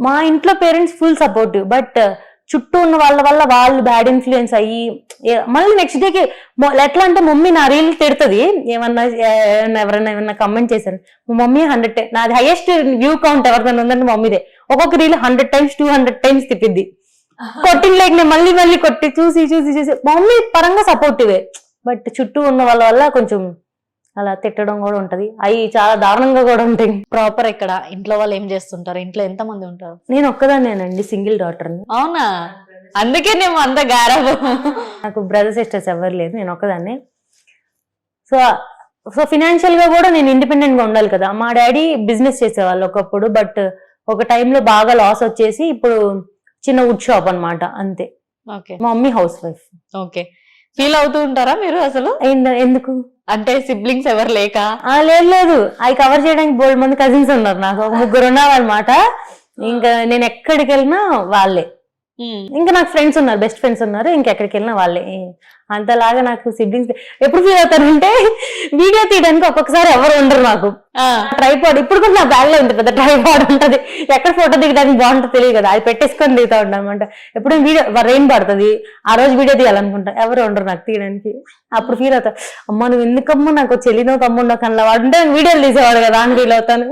మా ఇంట్లో parents full supportive, but చుట్టూ ఉన్న వాళ్ళ వల్ల వాళ్ళు బ్యాడ్ ఇన్ఫ్లుయెన్స్ అయ్యి మళ్ళీ నెక్స్ట్ డేకి ఎట్లా అంటే మమ్మీ నా రీల్ తిడుతుంది, ఎవరైనా ఏమన్నా కమెంట్ చేశారు, మా మమ్మీ 100 నాది హైయెస్ట్ వ్యూ కౌంట్ ఎవరిదైనా ఉందంటే మమ్మీదే. ఒక్కొక్క రీల్ 100 times 200 times తిప్పిద్ది. కొట్టిన లేక నేను మళ్ళీ మళ్ళీ కొట్టి చూసి చూసి చూసి మమ్మీ పరంగా సపోర్టివే, బట్ చుట్టూ ఉన్న వాళ్ళ వల్ల కొంచెం అలా తిట్టడం కూడా ఉంటది, అవి చాలా దారుణంగా కూడా ఉంటాయి. ప్రాపర్ ఇక్కడ ఇంట్లో వాళ్ళు ఏం చేస్తుంటారు? ఇంట్లో ఎంత మంది ఉంటారు? నేను ఒక్కదాన్నేనండి, సింగిల్ డాటర్ని. అవునా, అందుకే నేను అంత గారాబు. నాకు బ్రదర్ సిస్టర్స్ ఎవరు లేదు, నేను ఒక్కదాన్నే. సో సో ఫినాన్షియల్ గా కూడా నేను ఇండిపెండెంట్ గా ఉండాలి కదా. మా డాడీ బిజినెస్ చేసేవాళ్ళు ఒకప్పుడు, బట్ ఒక టైంలో బాగా లాస్ వచ్చేసి ఇప్పుడు చిన్న వుడ్ షాప్ అన్నమాట, అంతే. ఓకే. మా mummy house wife. Okay. Feel అవుతూ ఉంటారా మీరు అసలు? ఎందుకు అంటే సిబ్లింగ్స్ ఎవరు లేక? లేదు, అవి కవర్ చేయడానికి బోల్డ్ మంది కజిన్స్ ఉన్నారు, నాకు ఒక 3 ఉన్నారు అనమాట. ఇంకా నేను ఎక్కడికి వెళ్ళినా వాళ్ళే, ఇంకా నాకు ఫ్రెండ్స్ ఉన్నారు, బెస్ట్ ఫ్రెండ్స్ ఉన్నారు, ఇంకెక్కడికి వెళ్ళినా వాళ్ళే. అంతలాగా నాకు సిబ్లింగ్స్ ఎప్పుడు ఫీల్ అవుతారంటే వీడియో తీయడానికి ఒక్కొక్కసారి ఎవరు ఉండరు నాకు. ట్రైపాడ్ ఇప్పుడు కూడా నా బ్యాగ్ లో ఉంది, పెద్ద ట్రైపాడ్ ఉంటది, ఎక్కడ ఫోటో దిగడానికి బాగుంటుందో తెలియదు కదా, అది పెట్టేసుకొని దిగుతా ఉంటాం అనమాట. ఎప్పుడు వీడియో రెయిన్ పడుతుంది, ఆ రోజు వీడియో తీయాలనుకుంటా, ఎవరు ఉండరు నాకు తీయడానికి. అప్పుడు ఫీల్ అవుతా, అమ్మ నువ్వు ఎందుకమ్మా నాకు చెల్లినో తమ్ముడో కన్నా వాడు ఉంటే వీడియోలు తీసేవాడు కదా అని ఫీల్ అవుతాను.